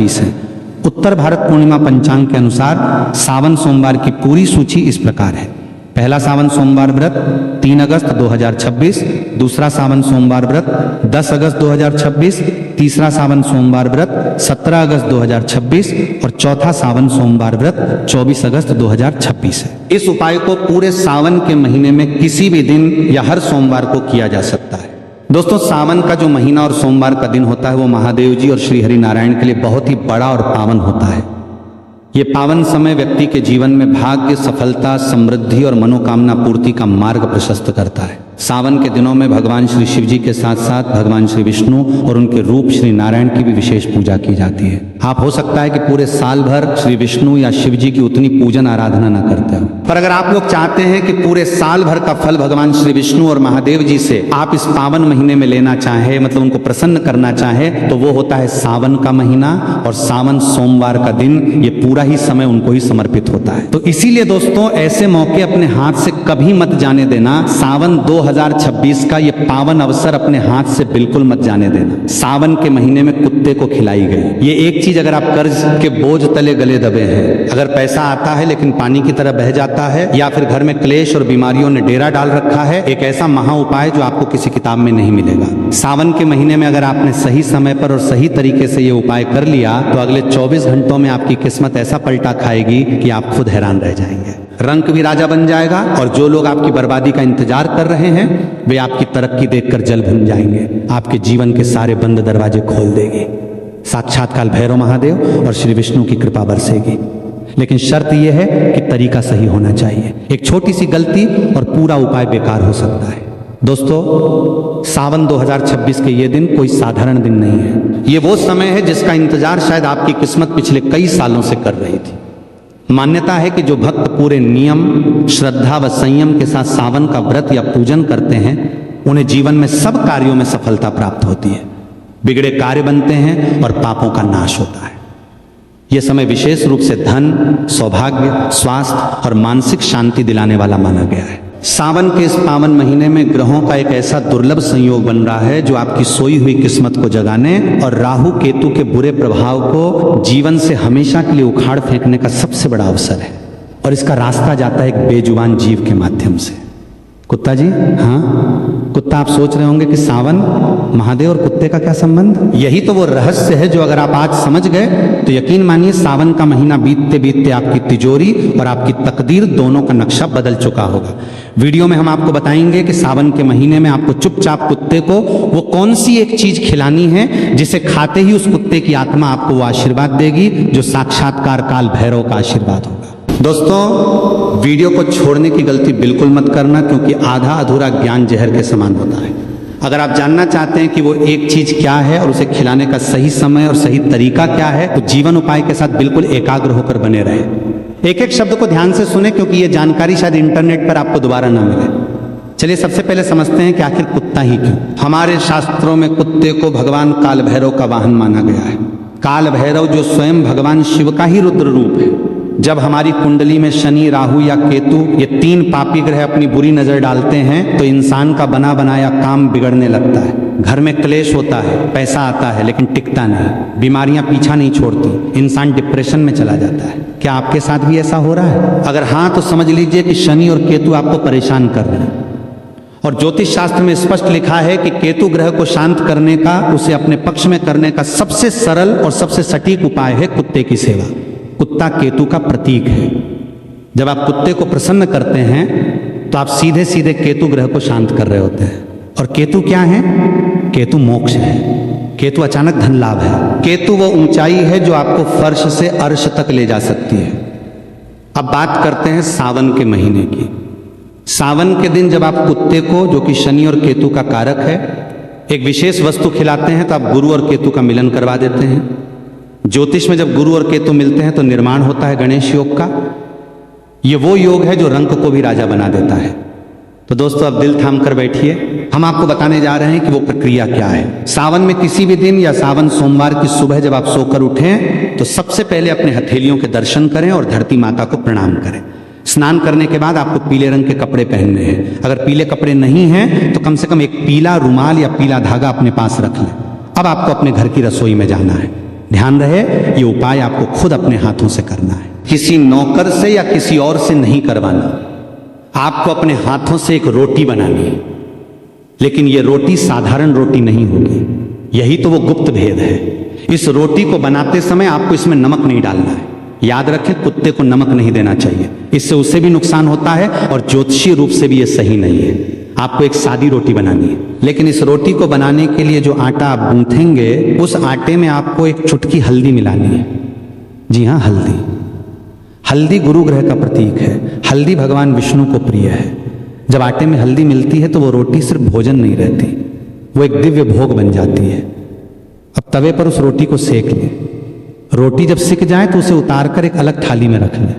2026 है। उत्तर भारत पूर्णिमा पंचांग के अनुसार सावन सोमवार की पूरी सूची इस प्रकार है। पहला सावन सोमवार व्रत 3 अगस्त 2026, दूसरा सावन सोमवार व्रत 10 अगस्त 2026, तीसरा सावन सोमवार व्रत 17 अगस्त 2026 और चौथा सावन सोमवार व्रत 24 अगस्त 2026 है। इस उपाय को पूरे सावन के महीने में किसी भी दिन या हर सोमवार को किया जा सकता है। दोस्तों, सावन का जो महीना और सोमवार का दिन होता है वो महादेव जी और श्री हरि नारायण के लिए बहुत ही बड़ा और पावन होता है। ये पावन समय व्यक्ति के जीवन में भाग्य, सफलता, समृद्धि और मनोकामना पूर्ति का मार्ग प्रशस्त करता है। सावन के दिनों में भगवान श्री शिव जी के साथ साथ भगवान श्री विष्णु और उनके रूप श्री नारायण की भी विशेष पूजा की जाती है। आप हो सकता है कि पूरे साल भर श्री विष्णु या शिव जी की उतनी पूजन आराधना न करते हो, पर अगर आप लोग चाहते हैं कि पूरे साल भर का फल भगवान श्री विष्णु और महादेव जी से आप इस पावन महीने में लेना चाहे, मतलब उनको प्रसन्न करना चाहे, तो वो होता है सावन का महीना और सावन सोमवार का दिन। ये पूरा ही समय उनको ही समर्पित होता है। तो इसीलिए दोस्तों, ऐसे मौके अपने हाथ से कभी मत जाने देना। सावन 2026 का ये पावन अवसर अपने हाथ से बिल्कुल मत जाने देना। सावन के महीने में कुत्ते को खिलाई गई ये एक चीज, अगर आप कर्ज के बोझ तले गले दबे हैं, अगर पैसा आता है लेकिन पानी की तरह बह जाता है, या फिर घर में क्लेश और बीमारियों ने डेरा डाल रखा है, एक ऐसा महा उपाय जो आपको किसी किताब में नहीं मिलेगा। सावन के महीने में अगर आपने सही समय पर और सही तरीके से ये उपाय कर लिया तो अगले 24 घंटों में आपकी किस्मत ऐसा पलटा खाएगी कि आप खुद हैरान रह जाएंगे। रंक भी राजा बन जाएगा और जो लोग आपकी बर्बादी का इंतजार कर रहे हैं वे आपकी तरक्की देखकर जल भुन जाएंगे। आपके जीवन के सारे बंद दरवाजे खोल देगी। साक्षात काल भैरव महादेव और श्री विष्णु की कृपा बरसेगी। लेकिन शर्त यह है कि तरीका सही होना चाहिए। एक छोटी सी गलती और पूरा उपाय बेकार हो सकता है। दोस्तों, सावन 2026 के ये दिन कोई साधारण दिन नहीं है। ये वो समय है जिसका इंतजार शायद आपकी किस्मत पिछले कई सालों से कर रही थी। मान्यता है कि जो भक्त पूरे नियम, श्रद्धा व संयम के साथ सावन का व्रत या पूजन करते हैं उन्हें जीवन में सब कार्यों में सफलता प्राप्त होती है। बिगड़े कार्य बनते हैं और पापों का नाश होता है। यह समय विशेष रूप से धन, सौभाग्य, स्वास्थ्य और मानसिक शांति दिलाने वाला माना गया है। सावन के इस पावन महीने में ग्रहों का एक ऐसा दुर्लभ संयोग बन रहा है जो आपकी सोई हुई किस्मत को जगाने और राहु केतु के बुरे प्रभाव को जीवन से हमेशा के लिए उखाड़ फेंकने का सबसे बड़ा अवसर है। और इसका रास्ता जाता है एक बेजुबान जीव के माध्यम से। कुत्ता जी, हाँ कुत्ता, आप सोच रहे होंगे कि सावन, महादेव और कुत्ते का क्या संबंध? यही तो वो रहस्य है जो अगर आप आज समझ गए तो यकीन मानिए सावन का महीना बीतते बीतते आपकी तिजोरी और आपकी तकदीर दोनों का नक्शा बदल चुका होगा। वीडियो में हम आपको बताएंगे कि सावन के महीने में आपको चुपचाप कुत्ते को वो कौन सी एक चीज खिलानी है जिसे खाते ही उस कुत्ते की आत्मा आपको वो आशीर्वाद देगी जो साक्षात्कार काल भैरव का आशीर्वाद होगा। दोस्तों, वीडियो को छोड़ने की गलती बिल्कुल मत करना, क्योंकि आधा अधूरा ज्ञान जहर के समान होता है। अगर आप जानना चाहते हैं कि वो एक चीज क्या है और उसे खिलाने का सही समय और सही तरीका क्या है, तो जीवन उपाय के साथ बिल्कुल एकाग्र होकर बने रहें। एक एक शब्द को ध्यान से सुने, क्योंकि ये जानकारी शायद इंटरनेट पर आपको दोबारा ना मिले। चलिए सबसे पहले समझते हैं कि आखिर कुत्ता ही क्यों। हमारे शास्त्रों में कुत्ते को भगवान काल भैरव का वाहन माना गया है। काल भैरव जो स्वयं भगवान शिव का ही रुद्र रूप है। जब हमारी कुंडली में शनि, राहु या केतु ये 3 पापी ग्रह अपनी बुरी नजर डालते हैं तो इंसान का बना बनाया काम बिगड़ने लगता है। घर में क्लेश होता है, पैसा आता है लेकिन टिकता नहीं, बीमारियां पीछा नहीं छोड़ती, इंसान डिप्रेशन में चला जाता है। क्या आपके साथ भी ऐसा हो रहा है? अगर हाँ तो समझ लीजिए कि शनि और केतु आपको परेशान कर रहे हैं। और ज्योतिष शास्त्र में स्पष्ट लिखा है कि केतु ग्रह को शांत करने का, उसे अपने पक्ष में करने का सबसे सरल और सबसे सटीक उपाय है कुत्ते की सेवा। कुत्ता केतु का प्रतीक है। जब आप कुत्ते को प्रसन्न करते हैं तो आप सीधे सीधे केतु ग्रह को शांत कर रहे होते हैं। और केतु क्या है? केतु मोक्ष है। केतु अचानक धन लाभ है। केतु वो ऊंचाई है जो आपको फर्श से अर्श तक ले जा सकती है। अब बात करते हैं सावन के महीने की। सावन के दिन जब आप कुत्ते को, जो कि शनि और केतु का कारक है, एक विशेष वस्तु खिलाते हैं तो आप गुरु और केतु का मिलन करवा देते हैं। ज्योतिष में जब गुरु और केतु मिलते हैं तो निर्माण होता है गणेश योग का। ये वो योग है जो रंक को भी राजा बना देता है। तो दोस्तों, अब दिल थाम कर बैठिए, हम आपको बताने जा रहे हैं कि वो प्रक्रिया क्या है। सावन में किसी भी दिन या सावन सोमवार की सुबह जब आप सोकर उठें तो सबसे पहले अपने हथेलियों के दर्शन करें और धरती माता को प्रणाम करें। स्नान करने के बाद आपको पीले रंग के कपड़े पहनने हैं। अगर पीले कपड़े नहीं हैं तो कम से कम एक पीला रुमाल या पीला धागा अपने पास रख लें। अब आपको अपने घर की रसोई में जाना है। ध्यान रहे, ये उपाय आपको खुद अपने हाथों से करना है, किसी नौकर से या किसी और से नहीं करवाना। आपको अपने हाथों से एक रोटी बनानी है, लेकिन ये रोटी साधारण रोटी नहीं होगी। यही तो वो गुप्त भेद है। इस रोटी को बनाते समय आपको इसमें नमक नहीं डालना है। याद रखें, कुत्ते को नमक नहीं देना चाहिए, इससे उसे भी नुकसान होता है और ज्योतिषीय रूप से भी ये सही नहीं है। आपको एक सादी रोटी बनानी है, लेकिन इस रोटी को बनाने के लिए जो आटा आप गूंथेंगे, उस आटे में आपको एक चुटकी हल्दी मिलानी है। जी हाँ, हल्दी। हल्दी गुरु ग्रह का प्रतीक है। हल्दी भगवान विष्णु को प्रिय है। जब आटे में हल्दी मिलती है तो वो रोटी सिर्फ भोजन नहीं रहती, वो एक दिव्य भोग बन जाती है। अब तवे पर उस रोटी को सेक लें। रोटी जब सिक जाए तो उसे उतारकर एक अलग थाली में रख लें।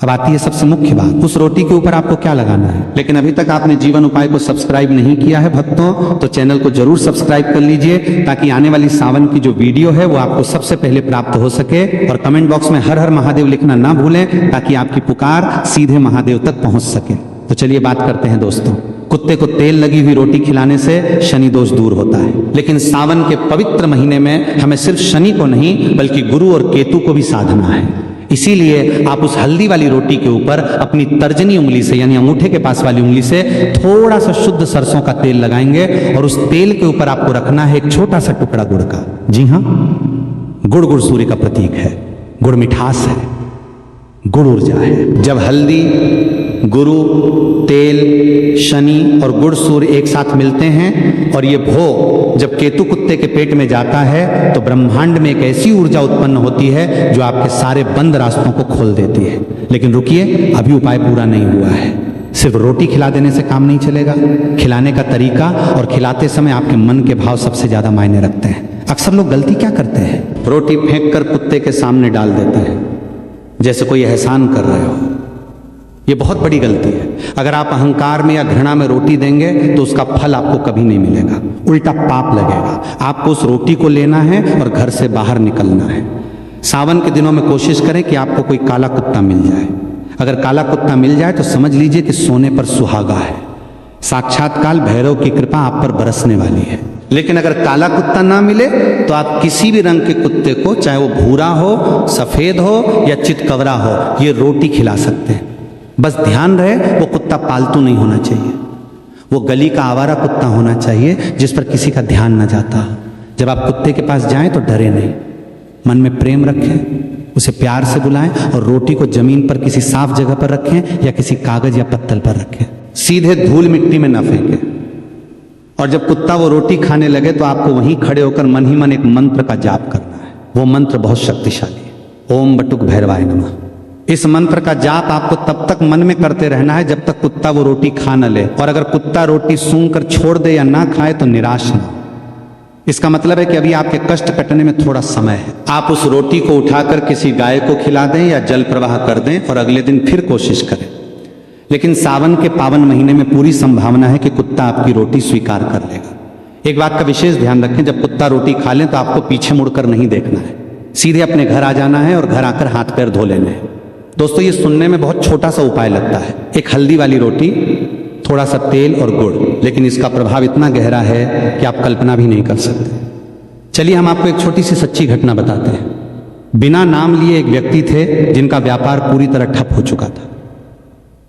अब आती है सबसे मुख्य बात, उस रोटी के ऊपर आपको क्या लगाना है। लेकिन अभी तक आपने जीवन उपाय को सब्सक्राइब नहीं किया है भक्तों, तो चैनल को जरूर सब्सक्राइब कर लीजिए, ताकि आने वाली सावन की जो वीडियो है वो आपको सबसे पहले प्राप्त हो सके। और कमेंट बॉक्स में हर हर महादेव लिखना ना भूलें, ताकि आपकी पुकार सीधे महादेव तक पहुंच सके। तो चलिए बात करते हैं दोस्तों। कुत्ते को तेल लगी हुई रोटी खिलाने से शनि दोष दूर होता है, लेकिन सावन के पवित्र महीने में हमें सिर्फ शनि को नहीं बल्कि गुरु और केतु को भी साधना है। इसीलिए आप उस हल्दी वाली रोटी के ऊपर अपनी तर्जनी उंगली से, यानी अंगूठे के पास वाली उंगली से थोड़ा सा शुद्ध सरसों का तेल लगाएंगे और उस तेल के ऊपर आपको रखना है एक छोटा सा टुकड़ा गुड़ का। जी हाँ, गुड़ सूर्य का प्रतीक है। गुड़ मिठास है, गुड़ ऊर्जा है। जब हल्दी, गुरु, तेल, शनि और गुड़ सूर्य एक साथ मिलते हैं और ये भोग जब केतु कुत्ते के पेट में जाता है तो ब्रह्मांड में एक ऐसी ऊर्जा उत्पन्न होती है जो आपके सारे बंद रास्तों को खोल देती है। लेकिन रुकिए, अभी उपाय पूरा नहीं हुआ है। सिर्फ रोटी खिला देने से काम नहीं चलेगा। खिलाने का तरीका और खिलाते समय आपके मन के भाव सबसे ज्यादा मायने रखते हैं। अक्सर लोग गलती क्या करते हैं, रोटी फेंक कर कुत्ते के सामने डाल देते हैं जैसे कोई एहसान कर रहे हो। ये बहुत बड़ी गलती है। अगर आप अहंकार में या घृणा में रोटी देंगे तो उसका फल आपको कभी नहीं मिलेगा, उल्टा पाप लगेगा। आपको उस रोटी को लेना है और घर से बाहर निकलना है। सावन के दिनों में कोशिश करें कि आपको कोई काला कुत्ता मिल जाए। अगर काला कुत्ता मिल जाए तो समझ लीजिए कि सोने पर सुहागा है। साक्षात काल भैरव की कृपा आप पर बरसने वाली है। लेकिन अगर काला कुत्ता ना मिले तो आप किसी भी रंग के कुत्ते को, चाहे वो भूरा हो, सफेद हो या चितकबरा हो, ये रोटी खिला सकते हैं। बस ध्यान रहे, वो कुत्ता पालतू नहीं होना चाहिए। वो गली का आवारा कुत्ता होना चाहिए जिस पर किसी का ध्यान न जाता। जब आप कुत्ते के पास जाएं तो डरे नहीं, मन में प्रेम रखें, उसे प्यार से बुलाएं और रोटी को जमीन पर किसी साफ जगह पर रखें या किसी कागज या पत्तल पर रखें। सीधे धूल मिट्टी में न फेंकें। और जब कुत्ता वो रोटी खाने लगे तो आपको वहीं खड़े होकर मन ही मन एक मंत्र का जाप करना है। वो मंत्र बहुत शक्तिशाली है, ओम बटुक भैरवाय नमः। इस मंत्र का जाप आपको तब तक मन में करते रहना है जब तक कुत्ता वो रोटी खा न ले। और अगर कुत्ता रोटी सूंघ कर छोड़ दे या ना खाए तो निराश न। इसका मतलब है कि अभी आपके कष्ट कटने में थोड़ा समय है। आप उस रोटी को उठाकर किसी गाय को खिला दें या जल प्रवाह कर दें और अगले दिन फिर कोशिश करें। लेकिन सावन के पावन महीने में पूरी संभावना है कि कुत्ता आपकी रोटी स्वीकार कर लेगा। एक बात का विशेष ध्यान रखें, जब कुत्ता रोटी खा ले तो आपको पीछे मुड़कर नहीं देखना है, सीधे अपने घर आ जाना है और घर आकर हाथ पैर धो लेने हैं। दोस्तों, ये सुनने में बहुत छोटा सा उपाय लगता है, एक हल्दी वाली रोटी, थोड़ा सा तेल और गुड़, लेकिन इसका प्रभाव इतना गहरा है कि आप कल्पना भी नहीं कर सकते। चलिए हम आपको एक छोटी सी सच्ची घटना बताते हैं। बिना नाम लिए एक व्यक्ति थे जिनका व्यापार पूरी तरह ठप हो चुका था।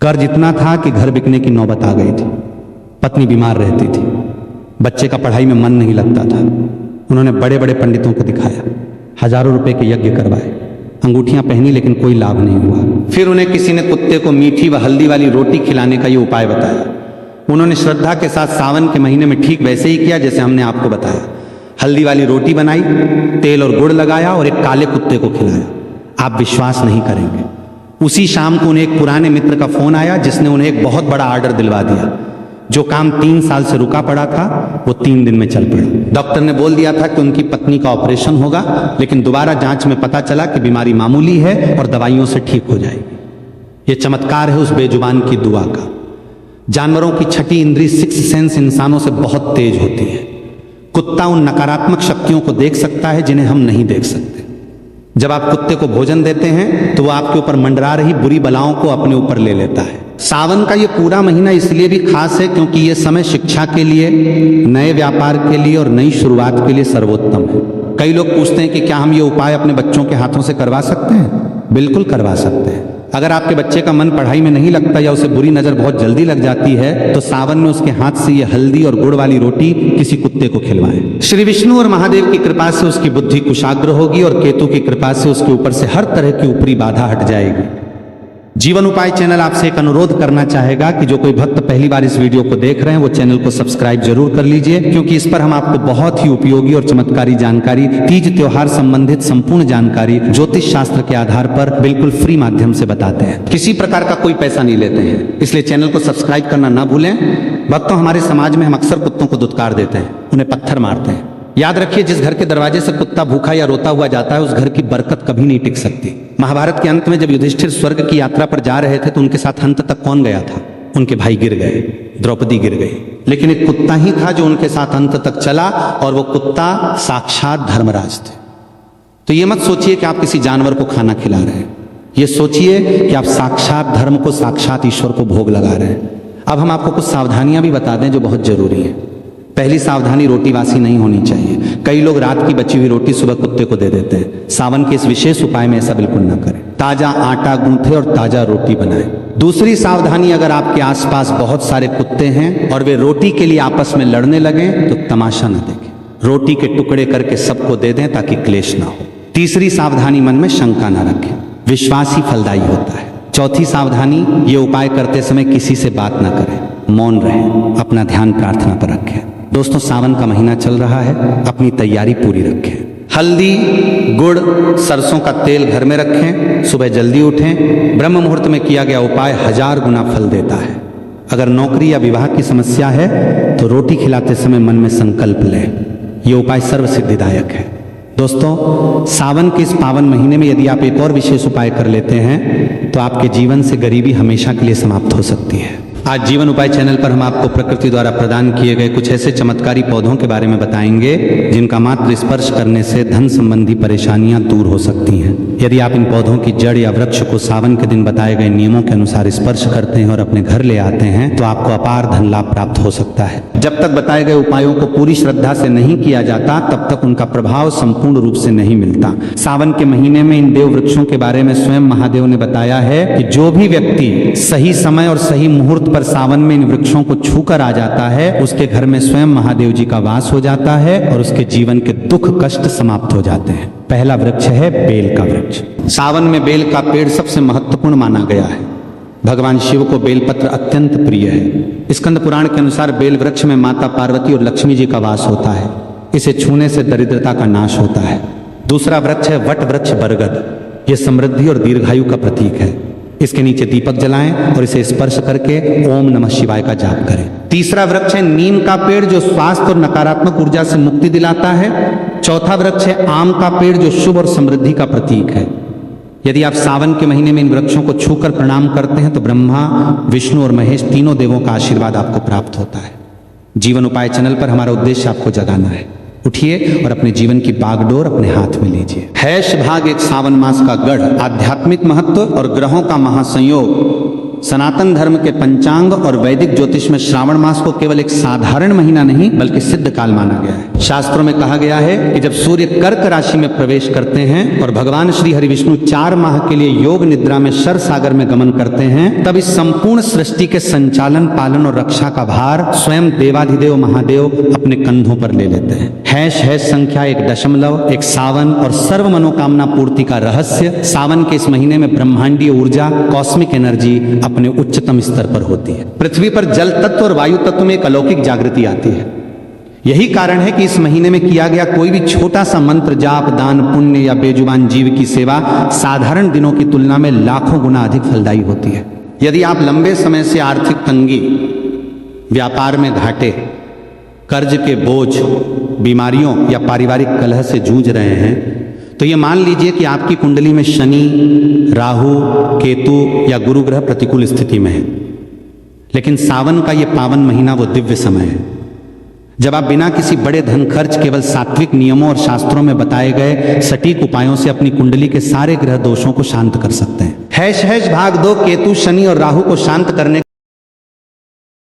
कर्ज इतना था कि घर बिकने की नौबत आ गई थी। पत्नी बीमार रहती थी, बच्चे का पढ़ाई में मन नहीं लगता था। उन्होंने बड़े बड़े पंडितों को दिखाया, हजारों रुपए के यज्ञ करवाए, अंगूठियां पहनी, लेकिन कोई लाभ नहीं हुआ। फिर उन्हें किसी ने कुत्ते को मीठी व हल्दी वाली रोटी खिलाने का ये उपाय बताया। उन्होंने श्रद्धा के साथ सावन के महीने में ठीक वैसे ही किया जैसे हमने आपको बताया। हल्दी वाली रोटी बनाई, तेल और गुड़ लगाया और एक काले कुत्ते को खिलाया। आप विश्वास नहीं करेंगे, उसी शाम को उन्हें एक पुराने मित्र का फोन आया जिसने उन्हें एक बहुत बड़ा ऑर्डर दिलवा दिया। जो काम 3 साल से रुका पड़ा था वो 3 दिन में चल पड़ा। डॉक्टर ने बोल दिया था कि उनकी पत्नी का ऑपरेशन होगा, लेकिन दोबारा जांच में पता चला कि बीमारी मामूली है और दवाइयों से ठीक हो जाएगी। ये चमत्कार है उस बेजुबान की दुआ का। जानवरों की छठी इंद्री सिक्स सेंस इंसानों से बहुत तेज होती है। कुत्ता उन नकारात्मक शक्तियों को देख सकता है जिन्हें हम नहीं देख सकते। जब आप कुत्ते को भोजन देते हैं तो वो आपके ऊपर मंडरा रही बुरी बलाओं को अपने ऊपर ले लेता है। सावन का ये पूरा महीना इसलिए भी खास है क्योंकि ये समय शिक्षा के लिए, नए व्यापार के लिए और नई शुरुआत के लिए सर्वोत्तम है। कई लोग पूछते हैं कि क्या हम ये उपाय अपने बच्चों के हाथों से करवा सकते हैं? बिल्कुल करवा सकते हैं। अगर आपके बच्चे का मन पढ़ाई में नहीं लगता या उसे बुरी नजर बहुत जल्दी लग जाती है तो सावन में उसके हाथ से ये हल्दी और गुड़ वाली रोटी किसी कुत्ते को खिलवाएं। श्री विष्णु और महादेव की कृपा से उसकी बुद्धि कुशाग्र होगी और केतु की कृपा से उसके ऊपर से हर तरह की ऊपरी बाधा हट जाएगी। जीवन उपाय चैनल आपसे एक अनुरोध करना चाहेगा कि जो कोई भक्त पहली बार इस वीडियो को देख रहे हैं वो चैनल को सब्सक्राइब जरूर कर लीजिए, क्योंकि इस पर हम आपको बहुत ही उपयोगी और चमत्कारी जानकारी, तीज त्योहार संबंधित संपूर्ण जानकारी ज्योतिष शास्त्र के आधार पर बिल्कुल फ्री माध्यम से बताते हैं। किसी प्रकार का कोई पैसा नहीं लेते हैं, इसलिए चैनल को सब्सक्राइब करना ना भूलें। भक्तों, हमारे समाज में हम अक्सर कुत्तों को दुत्कार देते हैं, उन्हें पत्थर मारते हैं। याद रखिए, जिस घर के दरवाजे से कुत्ता भूखा या रोता हुआ जाता है उस घर की बरकत कभी नहीं टिक सकती। महाभारत के अंत में जब युधिष्ठिर स्वर्ग की यात्रा पर जा रहे थे तो उनके साथ अंत तक कौन गया था? उनके भाई गिर गए, द्रौपदी गिर गई, लेकिन एक कुत्ता ही था जो उनके साथ अंत तक चला, और वो कुत्ता साक्षात धर्मराज थे। तो ये मत सोचिए कि आप किसी जानवर को खाना खिला रहे हैं, ये सोचिए कि आप साक्षात धर्म को, साक्षात ईश्वर को भोग लगा रहे हैं। अब हम आपको कुछ सावधानियां भी बता दें जो बहुत जरूरी है। पहली सावधानी, रोटी बासी नहीं होनी चाहिए। कई लोग रात की बची हुई रोटी सुबह कुत्ते को दे देते हैं। सावन के इस विशेष उपाय में ऐसा बिल्कुल ना करें। ताजा आटा गूंथे और ताजा रोटी बनाएं। दूसरी सावधानी, अगर आपके आसपास बहुत सारे कुत्ते हैं और वे रोटी के लिए आपस में लड़ने लगे तो तमाशा न देखें, रोटी के टुकड़े करके सबको दे दें ताकि क्लेश ना हो। तीसरी सावधानी, मन में शंका न रखें, विश्वास ही फलदायी होता है। चौथी सावधानी, ये उपाय करते समय किसी से बात ना करें, मौन रहें, अपना ध्यान प्रार्थना पर रखें। दोस्तों, सावन का महीना चल रहा है, अपनी तैयारी पूरी रखें। हल्दी, गुड़, सरसों का तेल घर में रखें, सुबह जल्दी उठें। ब्रह्म मुहूर्त में किया गया उपाय 1000 गुना फल देता है। अगर नौकरी या विवाह की समस्या है तो रोटी खिलाते समय मन में संकल्प लें, यह उपाय सर्व सिद्धिदायक है। दोस्तों, सावन के इस पावन महीने में यदि आप एक और विशेष उपाय कर लेते हैं तो आपके जीवन से गरीबी हमेशा के लिए समाप्त हो सकती है। आज जीवन उपाय चैनल पर हम आपको प्रकृति द्वारा प्रदान किए गए कुछ ऐसे चमत्कारी पौधों के बारे में बताएंगे जिनका मात्र स्पर्श करने से धन संबंधी परेशानियां दूर हो सकती हैं। यदि आप इन पौधों की जड़ या वृक्ष को सावन के दिन बताए गए नियमों के अनुसार स्पर्श करते हैं और अपने घर ले आते हैं तो आपको अपार धन लाभ प्राप्त हो सकता है। जब तक बताए गए उपायों को पूरी श्रद्धा से नहीं किया जाता तब तक उनका प्रभाव संपूर्ण रूप से नहीं मिलता। सावन के महीने में इन देव वृक्षों के बारे में स्वयं महादेव ने बताया है कि जो भी व्यक्ति सही समय और सही मुहूर्त पर सावन में इन वृक्षों को छूकर आ जाता है उसके घर में स्वयं महादेव जी का वास हो जाता है और उसके जीवन के दुख कष्ट समाप्त हो जाते हैं। पहला वृक्ष है बेल का वृक्ष। सावन में बेल का पेड़ सबसे महत्वपूर्ण माना गया है। भगवान शिव को बेलपत्र अत्यंत प्रिय है। स्कंद पुराण के अनुसार बेल वृक्ष में माता पार्वती और लक्ष्मी जी का वास होता है। इसे छूने से दरिद्रता का नाश होता है। दूसरा वृक्ष है वट वृक्ष बरगद। यह समृद्धि और दीर्घायु का प्रतीक है। इसके नीचे दीपक जलाएं और इसे स्पर्श करके ओम नमः शिवाय का जाप करें। तीसरा वृक्ष है नीम का पेड़ जो स्वास्थ्य और नकारात्मक ऊर्जा से मुक्ति दिलाता है। चौथा वृक्ष है आम का पेड़ जो शुभ और समृद्धि का प्रतीक है। यदि आप सावन के महीने में इन वृक्षों को छूकर प्रणाम करते हैं तो ब्रह्मा, विष्णु और महेश तीनों देवों का आशीर्वाद आपको प्राप्त होता है। जीवन उपाय चैनल पर हमारा उद्देश्य आपको जगाना है। उठिए और अपने जीवन की बागडोर अपने हाथ में लीजिए। हैश भाग एक सावन मास का गढ़, आध्यात्मिक महत्व और ग्रहों का महासंयोग। सनातन धर्म के पंचांग और वैदिक ज्योतिष में श्रावण मास को केवल एक साधारण महीना नहीं बल्कि सिद्ध काल माना गया है। शास्त्रों में कहा गया है कि जब सूर्य कर्क राशि में प्रवेश करते हैं और भगवान श्री हरि विष्णु 4 माह के लिए योग निद्रा में क्षर सागर में गमन करते हैं तब इस संपूर्ण सृष्टि के संचालन, पालन और रक्षा का भार स्वयं देवाधिदेव महादेव अपने कंधों पर ले लेते हैं। हैश संख्या 1.1 एक सावन और सर्व मनोकामना पूर्ति का रहस्य। सावन के इस महीने में ब्रह्मांडीय ऊर्जा, कॉस्मिक एनर्जी अपने उच्चतम स्तर पर होती है। पृथ्वी पर जल तत्व और वायु तत्व में एक अलौकिक जागृति आती है। यही कारण है कि इस महीने में किया गया कोई भी छोटा सा मंत्र जाप, दान, पुण्य या बेजुबान जीव की सेवा साधारण दिनों की तुलना में लाखों गुना अधिक फलदायी होती है। यदि आप लंबे समय से आर्थिक तंगी, व्यापार में घाटे, कर्ज के बोझ, बीमारियों या पारिवारिक कलह से जूझ रहे हैं तो ये मान लीजिए कि आपकी कुंडली में शनि, राहु, केतु या गुरु ग्रह प्रतिकूल स्थिति में है। लेकिन सावन का ये पावन महीना वो दिव्य समय है जब आप बिना किसी बड़े धन खर्च केवल सात्विक नियमों और शास्त्रों में बताए गए सटीक उपायों से अपनी कुंडली के सारे ग्रह दोषों को शांत कर सकते हैं। हैश भाग 2 केतु, शनि और राहु को शांत करने